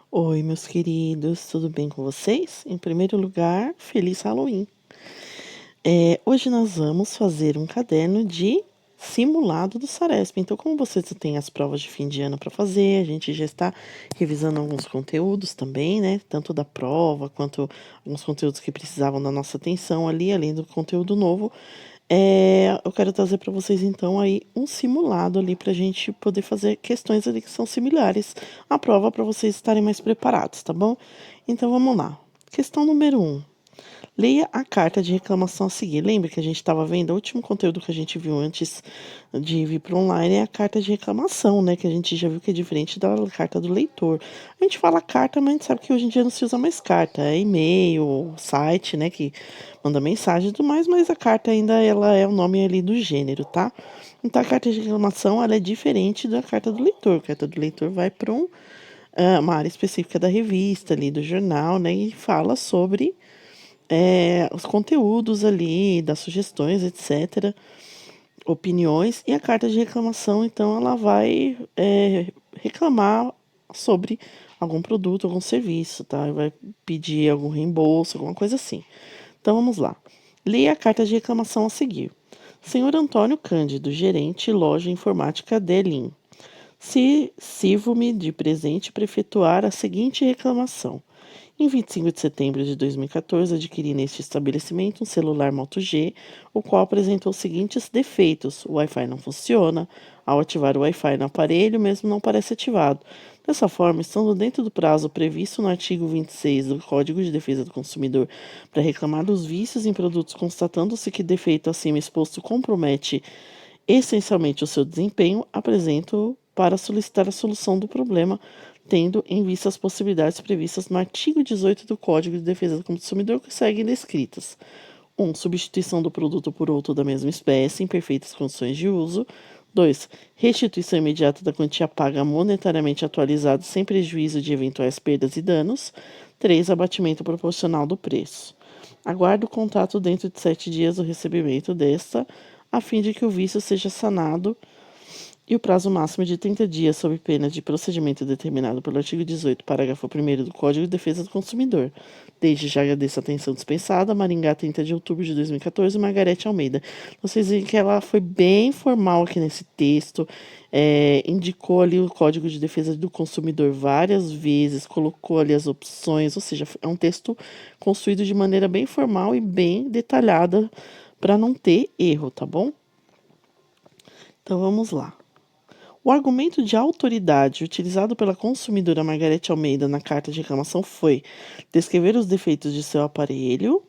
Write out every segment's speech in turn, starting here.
Oi, meus queridos, tudo bem com vocês? Em primeiro lugar, feliz Halloween. Hoje nós vamos fazer um caderno de simulado do Saresp. Então, como vocês têm as provas de fim de ano para fazer, a gente já está revisando alguns conteúdos também, né? Tanto da prova quanto alguns conteúdos que precisavam da nossa atenção ali, além do conteúdo novo. Eu quero trazer para vocês então aí um simulado ali para a gente poder fazer questões ali que são similares à prova para vocês estarem mais preparados, tá bom? Então vamos lá. Questão número 1. Leia a carta de reclamação a seguir. Lembra que a gente estava vendo o último conteúdo que a gente viu antes de vir para online é a carta de reclamação, né? Que a gente já viu que é diferente da carta do leitor. A gente fala carta, mas a gente sabe que hoje em dia não se usa mais carta. É e-mail, site, né? Que manda mensagem e tudo mais, mas a carta ainda ela é o nome ali do gênero, tá? Então a carta de reclamação ela é diferente da carta do leitor. A carta do leitor vai para uma área específica da revista ali, do jornal, né? E fala sobre os conteúdos ali, das sugestões, etc., opiniões, e a carta de reclamação, então, ela vai reclamar sobre algum produto, algum serviço, tá? Vai pedir algum reembolso, alguma coisa assim. Então, vamos lá. Leia a carta de reclamação a seguir. Senhor Antônio Cândido, gerente loja informática Delin. Se sirvo-me de presente para efetuar a seguinte reclamação. Em 25 de setembro de 2014, adquiri neste estabelecimento um celular Moto G, o qual apresentou os seguintes defeitos: o Wi-Fi não funciona, ao ativar o Wi-Fi no aparelho, mesmo não parece ativado. Dessa forma, estando dentro do prazo previsto no artigo 26 do Código de Defesa do Consumidor para reclamar dos vícios em produtos, constatando-se que defeito acima exposto compromete essencialmente o seu desempenho, apresento para solicitar a solução do problema, tendo em vista as possibilidades previstas no artigo 18 do Código de Defesa do Consumidor que seguem descritas. 1. Substituição do produto por outro da mesma espécie em perfeitas condições de uso. 2. Restituição imediata da quantia paga monetariamente atualizada sem prejuízo de eventuais perdas e danos. 3. Abatimento proporcional do preço. Aguardo o contato dentro de 7 dias do recebimento desta, a fim de que o vício seja sanado e o prazo máximo de 30 dias, sob pena de procedimento determinado pelo artigo 18, parágrafo 1º do Código de Defesa do Consumidor. Desde já agradeço a atenção dispensada. Maringá, 30 de outubro de 2014, Margarete Almeida. Vocês veem que ela foi bem formal aqui nesse texto, indicou ali o Código de Defesa do Consumidor várias vezes, colocou ali as opções, ou seja, é um texto construído de maneira bem formal e bem detalhada para não ter erro, tá bom? Então vamos lá. O argumento de autoridade utilizado pela consumidora Margarete Almeida na carta de reclamação foi descrever os defeitos de seu aparelho,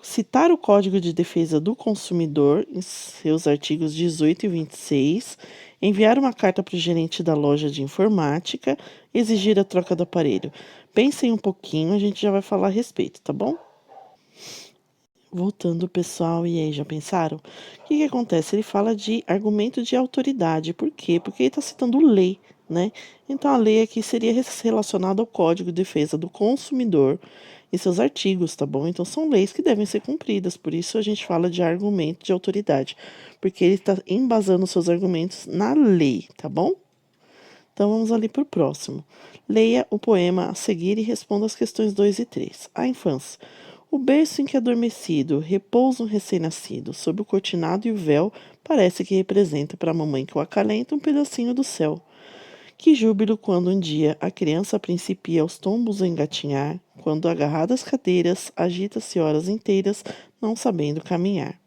citar o Código de Defesa do Consumidor em seus artigos 18 e 26, enviar uma carta para o gerente da loja de informática, exigir a troca do aparelho. Pensem um pouquinho, a gente já vai falar a respeito, tá bom? Voltando, pessoal, e aí, já pensaram? O que que acontece? Ele fala de argumento de autoridade. Por quê? Porque ele está citando lei, né? Então, a lei aqui seria relacionada ao Código de Defesa do Consumidor e seus artigos, tá bom? Então, são leis que devem ser cumpridas. Por isso, a gente fala de argumento de autoridade. Porque ele está embasando seus argumentos na lei, tá bom? Então, vamos ali para o próximo. Leia o poema a seguir e responda as questões 2 e 3. A infância. O berço em que adormecido repousa um recém-nascido, sob o cortinado e o véu, parece que representa para a mamãe que o acalenta um pedacinho do céu. Que júbilo quando um dia a criança principia aos tombos a engatinhar, quando agarrada às cadeiras, agita-se horas inteiras, não sabendo caminhar.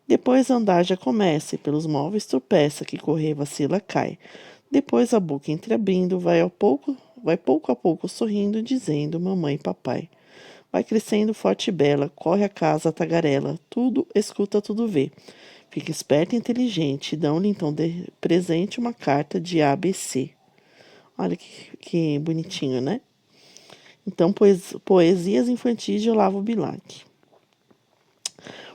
Depois a andar já começa, e pelos móveis tropeça, que correr vacila cai. Depois a boca entreabrindo, vai pouco a pouco sorrindo, dizendo mamãe e papai. Vai crescendo forte e bela, corre a casa, a tagarela, tudo escuta, tudo vê. Fica esperta e inteligente, dão-lhe então de presente uma carta de ABC. Olha que bonitinho, né? Então, poesias infantis de Olavo Bilac.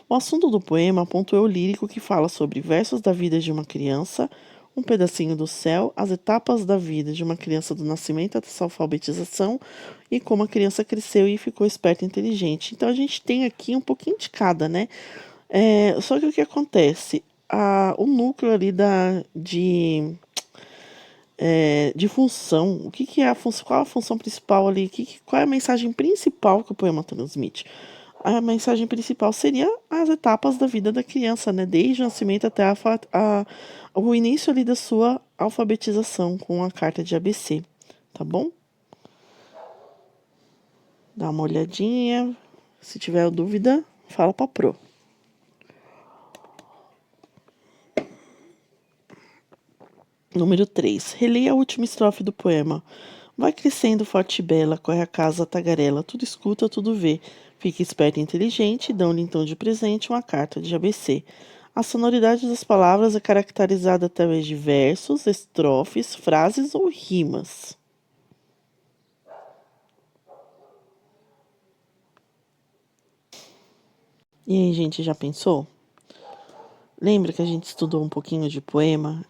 O assunto do poema aponta o eu lírico que fala sobre versos da vida de uma criança, um pedacinho do céu, as etapas da vida de uma criança do nascimento até sua alfabetização e como a criança cresceu e ficou esperta e inteligente. Então a gente tem aqui um pouquinho de cada, né? Só que o que acontece? O núcleo ali de função. O que, que é a função? Qual a função principal ali? Qual é a mensagem principal que o poema transmite? A mensagem principal seria as etapas da vida da criança, né? Desde o nascimento até o início ali da sua alfabetização com a carta de ABC, tá bom? Dá uma olhadinha. Se tiver dúvida, fala pra Pro. Número 3. Releia a última estrofe do poema. Vai crescendo forte e bela, corre a casa, tagarela, tudo escuta, tudo vê. Fica esperto e inteligente, dão-lhe então de presente uma carta de ABC. A sonoridade das palavras é caracterizada através de versos, estrofes, frases ou rimas. E aí, gente, já pensou? Lembra que a gente estudou um pouquinho de poema?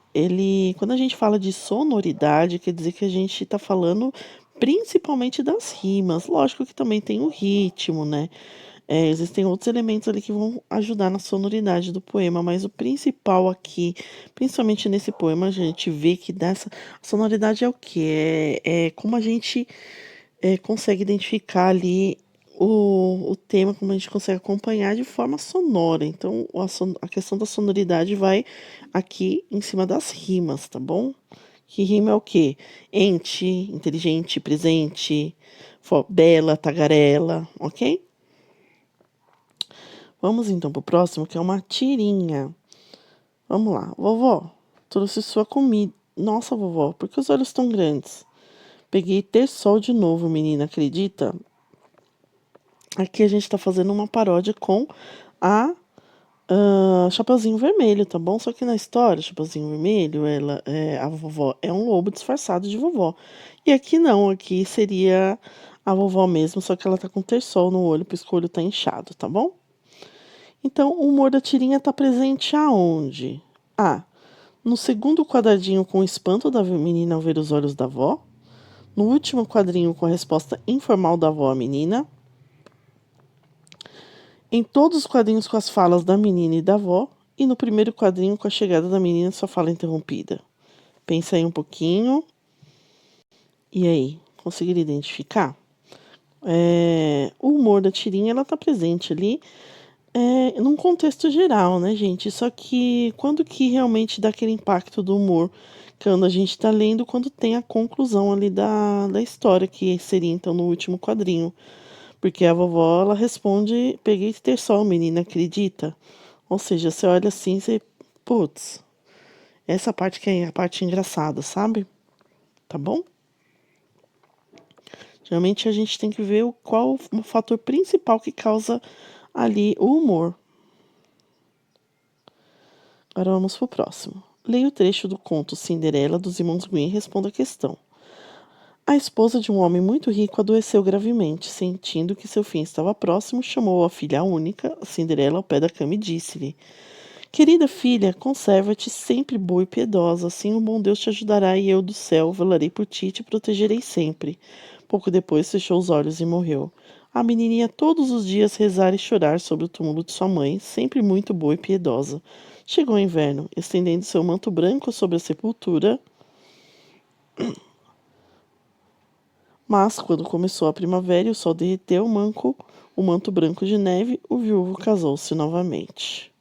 Quando a gente fala de sonoridade, quer dizer que a gente está falando principalmente das rimas. Lógico que também tem o ritmo, né? Existem outros elementos ali que vão ajudar na sonoridade do poema, mas o principal aqui, principalmente nesse poema, a gente vê que dessa a sonoridade é o quê? É como a gente consegue identificar ali o tema, como a gente consegue acompanhar de forma sonora. Então, a questão da sonoridade vai aqui em cima das rimas, tá bom? Que rima é o quê? Ente, inteligente, presente, bela, tagarela, ok? Vamos então pro próximo, que é uma tirinha. Vamos lá. Vovó, trouxe sua comida. Nossa, vovó, por que os olhos tão grandes? Peguei ter sol de novo, menina, acredita? Aqui a gente tá fazendo uma paródia com a Chapeuzinho Vermelho, tá bom? Só que na história, Chapeuzinho Vermelho, a vovó é um lobo disfarçado de vovó. E aqui não, aqui seria a vovó mesmo, só que ela tá com terçol no olho, porque o olho tá inchado, tá bom? Então, o humor da tirinha tá presente aonde? A. No segundo quadradinho com o espanto da menina ao ver os olhos da avó. No último quadrinho com a resposta informal da avó à menina. Em todos os quadrinhos com as falas da menina e da avó, e no primeiro quadrinho com a chegada da menina e sua fala interrompida. Pensa aí um pouquinho. E aí, conseguiram identificar? O humor da tirinha, ela tá presente ali num contexto geral, né, gente? Só que quando que realmente dá aquele impacto do humor? Quando a gente tá lendo, quando tem a conclusão ali da história, que seria então no último quadrinho. Porque a vovó, ela responde, peguei ter sol, menina, acredita? Ou seja, você olha assim, você, putz, essa parte que é a parte engraçada, sabe? Tá bom? Geralmente a gente tem que ver qual o fator principal que causa ali o humor. Agora vamos pro próximo. Leia o trecho do conto Cinderela dos irmãos Grimm e responda a questão. A esposa de um homem muito rico adoeceu gravemente, sentindo que seu fim estava próximo, chamou a filha única, a Cinderela, ao pé da cama e disse-lhe: Querida filha, conserva-te sempre boa e piedosa, assim o bom Deus te ajudará e eu do céu velarei por ti e te protegerei sempre. Pouco depois fechou os olhos e morreu. A menininha todos os dias rezar e chorar sobre o túmulo de sua mãe, sempre muito boa e piedosa. Chegou o inverno, estendendo seu manto branco sobre a sepultura, mas quando começou a primavera e o sol derreteu o manto branco de neve, o viúvo casou-se novamente.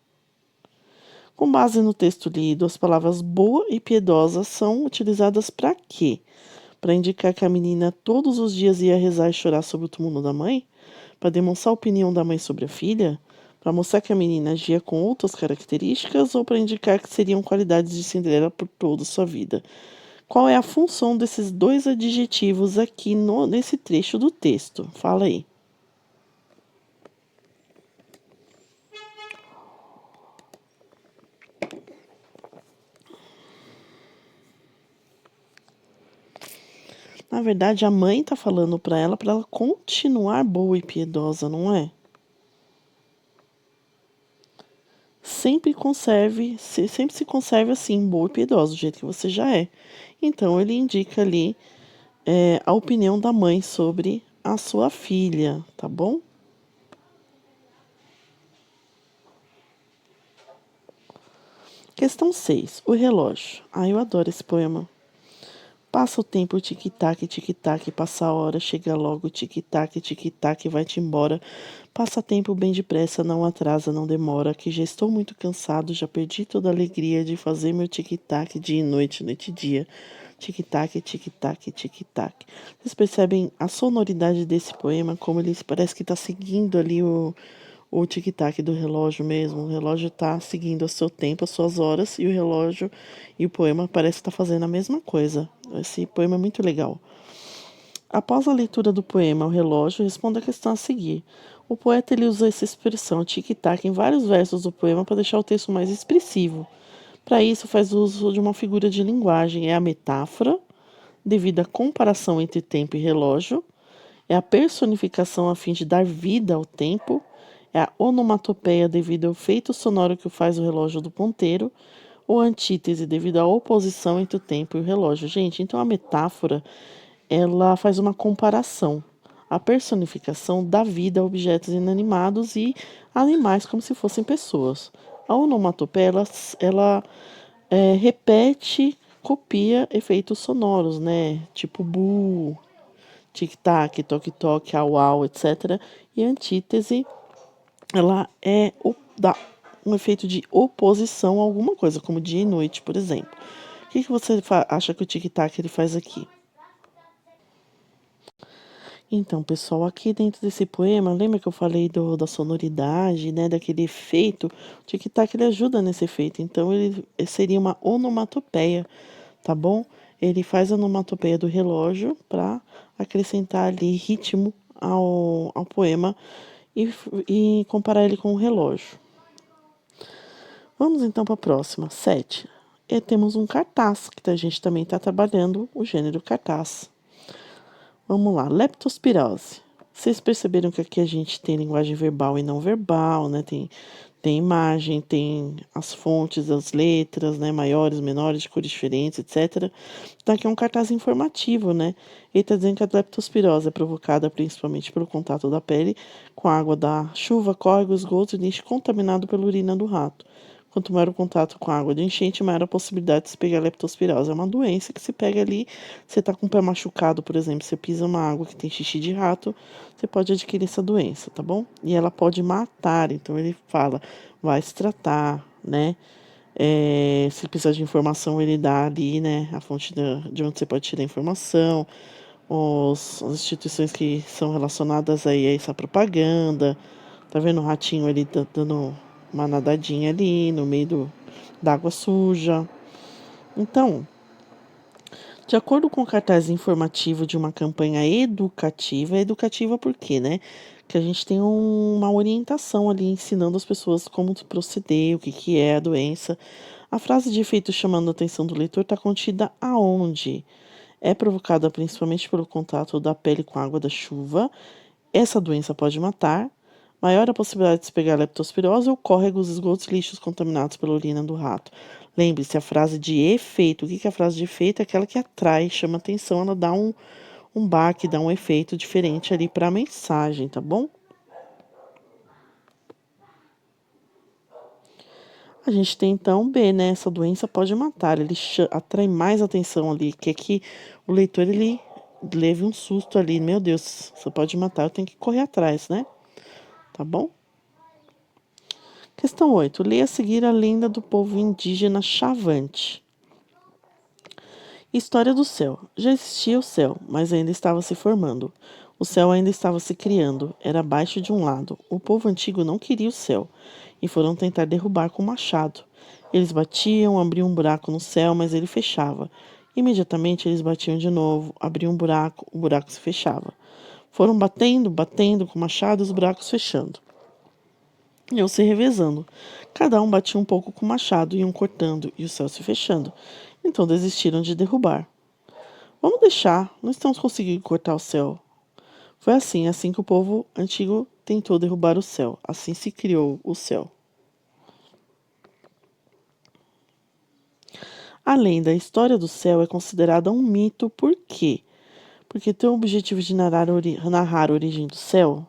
Com base no texto lido, as palavras boa e piedosa são utilizadas para quê? Para indicar que a menina todos os dias ia rezar e chorar sobre o túmulo da mãe? Para demonstrar a opinião da mãe sobre a filha? Para mostrar que a menina agia com outras características ou para indicar que seriam qualidades de Cinderela por toda a sua vida? Qual é a função desses dois adjetivos aqui nesse trecho do texto? Fala aí. Na verdade, a mãe tá falando para ela continuar boa e piedosa, não é? Sempre se conserve assim, boa e piedosa, do jeito que você já é. Então ele indica ali a opinião da mãe sobre a sua filha, tá bom? Questão 6. O relógio. Ah, eu adoro esse poema. Passa o tempo, tic-tac, tic-tac, passa a hora, chega logo, tic-tac, tic-tac, vai-te embora. Passa tempo bem depressa, não atrasa, não demora, que já estou muito cansado, já perdi toda a alegria de fazer meu tic-tac dia e noite, noite e dia. Tic-tac, tic-tac, tic-tac. Vocês percebem a sonoridade desse poema, como ele parece que está seguindo ali o tic-tac do relógio mesmo. O relógio está seguindo o seu tempo, as suas horas, e o relógio e o poema parece estar fazendo a mesma coisa. Esse poema é muito legal. Após a leitura do poema O Relógio, responda a questão a seguir. O poeta ele usa essa expressão tic-tac em vários versos do poema para deixar o texto mais expressivo. Para isso, faz uso de uma figura de linguagem, é a metáfora, devido à comparação entre tempo e relógio, é a personificação a fim de dar vida ao tempo, é a onomatopeia devido ao efeito sonoro que faz o relógio do ponteiro, ou a antítese devido à oposição entre o tempo e o relógio. Gente, então a metáfora ela faz uma comparação, a personificação dá vida a objetos inanimados e animais como se fossem pessoas. A onomatopeia ela repete, copia efeitos sonoros, né? Tipo bu, tic-tac, toque-toque, au-au, etc. E a antítese, ela dá um efeito de oposição a alguma coisa, como dia e noite, por exemplo. O que você acha que o tic-tac ele faz aqui? Então, pessoal, aqui dentro desse poema, lembra que eu falei da sonoridade, né, daquele efeito? O tic-tac ele ajuda nesse efeito, então ele seria uma onomatopeia, tá bom? Ele faz a onomatopeia do relógio para acrescentar ali ritmo ao poema e comparar ele com o relógio. Vamos então para a próxima, 7. E temos um cartaz, que a gente também está trabalhando o gênero cartaz. Vamos lá, leptospirose. Vocês perceberam que aqui a gente tem linguagem verbal e não verbal, né? Tem imagem, tem as fontes das letras, né? Maiores, menores, de cores diferentes, etc. Então aqui é um cartaz informativo, né? Ele está dizendo que a leptospirose é provocada principalmente pelo contato da pele com a água da chuva, córrego, esgoto e lixo contaminado pela urina do rato. Quanto maior o contato com a água de enchente, maior a possibilidade de se pegar leptospirose. É uma doença que se pega ali, você está com o pé machucado, por exemplo, você pisa uma água que tem xixi de rato, você pode adquirir essa doença, tá bom? E ela pode matar, então ele fala, vai se tratar, né? Se precisar de informação, ele dá ali, né? A fonte de onde você pode tirar a informação, as instituições que são relacionadas aí a essa propaganda. Tá vendo o ratinho ali dando uma nadadinha ali no meio da água suja. Então, de acordo com o cartaz informativo de uma campanha educativa, educativa por quê, né? Que a gente tem uma orientação ali ensinando as pessoas como proceder, o que é a doença. A frase de efeito chamando a atenção do leitor está contida aonde? É provocada principalmente pelo contato da pele com a água da chuva. Essa doença pode matar. Maior a possibilidade de se pegar leptospirose ou córregos, esgotos e lixos contaminados pela urina do rato. Lembre-se, a frase de efeito. O que é a frase de efeito? É aquela que atrai, chama atenção, ela dá um baque, dá um efeito diferente ali para a mensagem, tá bom? A gente tem então B, né? Essa doença pode matar, ele atrai mais atenção ali, quer que o leitor ele leve um susto ali, meu Deus, você pode matar, eu tenho que correr atrás, né? Tá bom? Questão 8. Leia a seguir a lenda do povo indígena Chavante. História do céu. Já existia o céu, mas ainda estava se formando. O céu ainda estava se criando, era abaixo de um lado. O povo antigo não queria o céu e foram tentar derrubar com o machado. Eles batiam, abriam um buraco no céu, mas ele fechava. Imediatamente eles batiam de novo, abriam um buraco, o buraco se fechava. Foram batendo, batendo com o machado, os buracos fechando. Iam se revezando. Cada um batia um pouco com o machado, iam cortando e o céu se fechando. Então desistiram de derrubar. Vamos deixar, não estamos conseguindo cortar o céu. Foi assim que o povo antigo tentou derrubar o céu. Assim se criou o céu. Além da história do céu, é considerada um mito, por quê? Porque tem o objetivo de narrar a origem do céu?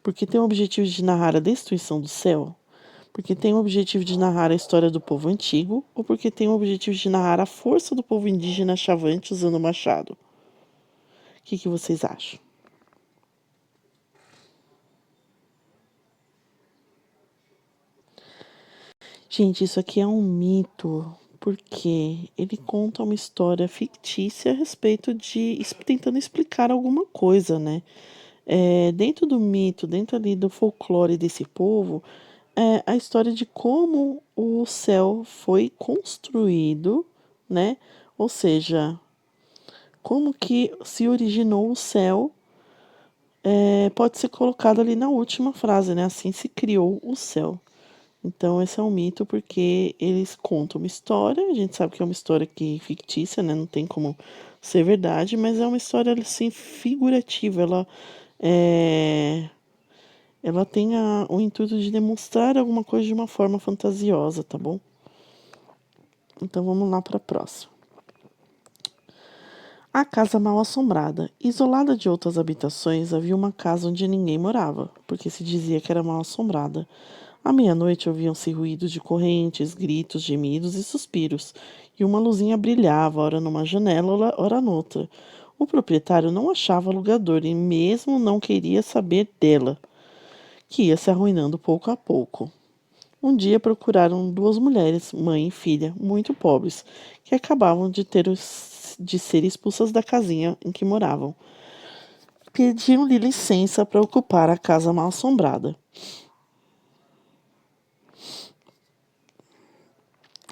Porque tem o objetivo de narrar a destruição do céu? Porque tem o objetivo de narrar a história do povo antigo ou porque tem o objetivo de narrar a força do povo indígena chavante usando o machado? O que vocês acham? Gente, isso aqui é um mito, porque ele conta uma história fictícia a respeito de tentando explicar alguma coisa, né? Dentro do mito, dentro ali do folclore desse povo, é a história de como o céu foi construído, né? Ou seja, como que se originou o céu, pode ser colocado ali na última frase, né? Assim se criou o céu. Então, esse é um mito porque eles contam uma história, a gente sabe que é uma história que fictícia, né? Não tem como ser verdade, mas é uma história assim figurativa. É, ela tem o intuito de demonstrar alguma coisa de uma forma fantasiosa, tá bom? Então vamos lá para a próxima. A casa mal assombrada. Isolada de outras habitações, havia uma casa onde ninguém morava, porque se dizia que era mal assombrada. À meia-noite ouviam-se ruídos de correntes, gritos, gemidos e suspiros, e uma luzinha brilhava, ora numa janela, ora noutra. O proprietário não achava alugador e mesmo não queria saber dela, que ia se arruinando pouco a pouco. Um dia procuraram duas mulheres, mãe e filha, muito pobres, que acabavam de ser expulsas da casinha em que moravam. Pediam-lhe licença para ocupar a casa mal assombrada.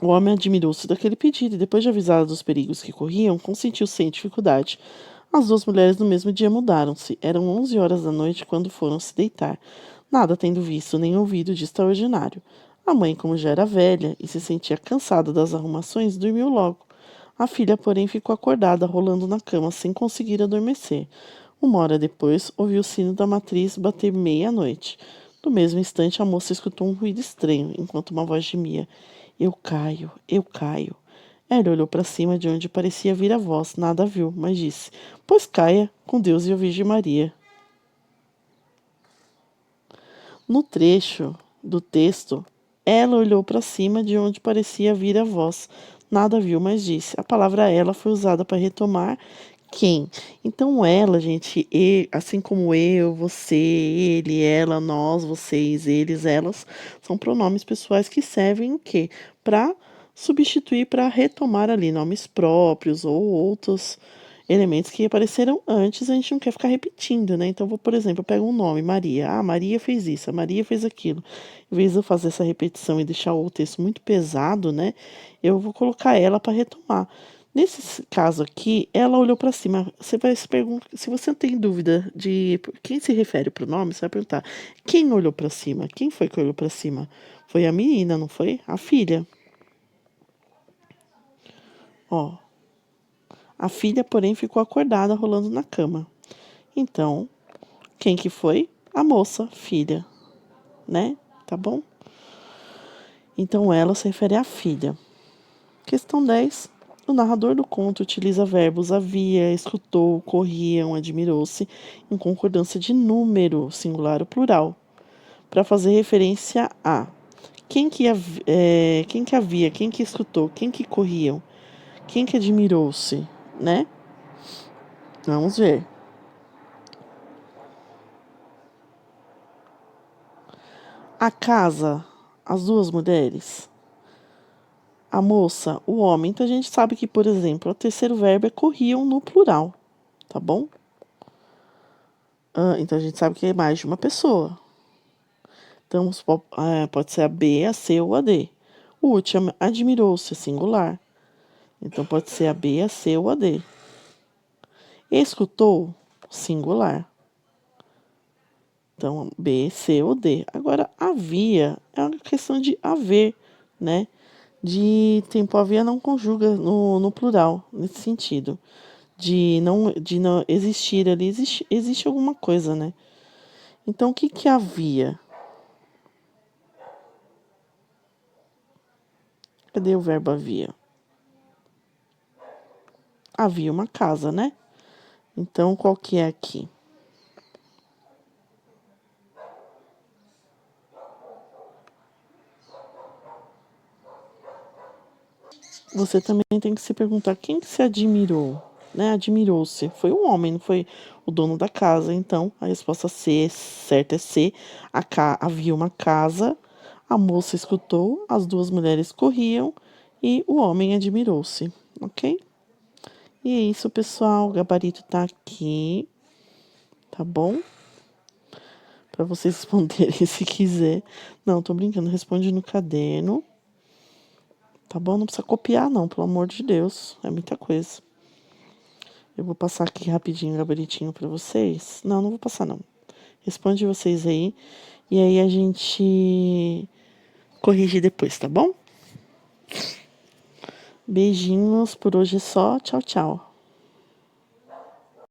O homem admirou-se daquele pedido e, depois de avisada dos perigos que corriam, consentiu sem dificuldade. As duas mulheres no mesmo dia mudaram-se. Eram 11 horas da noite quando foram se deitar, nada tendo visto nem ouvido de extraordinário. A mãe, como já era velha e se sentia cansada das arrumações, dormiu logo. A filha, porém, ficou acordada, rolando na cama, sem conseguir adormecer. 1 hora depois, ouviu o sino da matriz bater meia-noite. No mesmo instante, a moça escutou um ruído estranho, enquanto uma voz gemia: Eu caio, eu caio. Ela olhou para cima de onde parecia vir a voz, nada viu, mas disse: Pois caia, com Deus e a Virgem Maria. No trecho do texto, ela olhou para cima de onde parecia vir a voz, nada viu, mas disse. A palavra ela foi usada para retomar quem. Então, ela, gente, assim como eu, você, ele, ela, nós, vocês, eles, elas, são pronomes pessoais que servem o quê? Para substituir, para retomar ali nomes próprios ou outros elementos que apareceram antes, a gente não quer ficar repetindo, né? Então, por exemplo, eu pego um nome, Maria. Ah, Maria fez isso, a Maria fez aquilo. Em vez de eu fazer essa repetição e deixar o texto muito pesado, né? Eu vou colocar ela para retomar. Nesse caso aqui, ela olhou para cima. Você vai se perguntar, se você tem dúvida de quem se refere para o nome, você vai perguntar: quem olhou para cima? Quem foi que olhou para cima? Foi a menina, não foi? A filha. Ó, a filha, porém, ficou acordada, rolando na cama. Então, quem que foi? A moça, filha, né? Tá bom? Então, ela se refere à filha. Questão 10. O narrador do conto utiliza verbos havia, escutou, corriam, admirou-se, em concordância de número, singular ou plural, para fazer referência a quem que havia, quem que escutou, quem que corriam, quem que admirou-se, né? Vamos ver. A casa, as duas mulheres, a moça, o homem. Então a gente sabe que, por exemplo, o terceiro verbo é corriam no plural, tá bom? Então a gente sabe que é mais de uma pessoa. Então pode ser a B, a C ou a D. O último, admirou-se, é singular. Então pode ser a B, a C ou a D. Escutou, singular. Então B, C ou D. Agora, havia é uma questão de haver, né? De tempo havia não conjuga no plural, nesse sentido. De não existir ali, existe alguma coisa, né? Então, o que que havia? Cadê o verbo havia? Havia uma casa, né? Então, qual que é aqui? você também tem que se perguntar quem que se admirou, né? Admirou-se. Foi um homem, não foi o dono da casa. Então, a resposta C, certa é C. Havia uma casa, a moça escutou, as duas mulheres corriam e o homem admirou-se, ok? E é isso, pessoal. O gabarito tá aqui, tá bom? Para vocês responderem se quiser. Não, tô brincando, responde no caderno. Tá bom? Não precisa copiar, não, pelo amor de Deus. É muita coisa. Eu vou passar aqui rapidinho o gabaritinho para vocês. Não, não vou passar, não. Responde vocês aí. E aí a gente corrige depois, tá bom? Beijinhos. Por hoje é só. Tchau, tchau.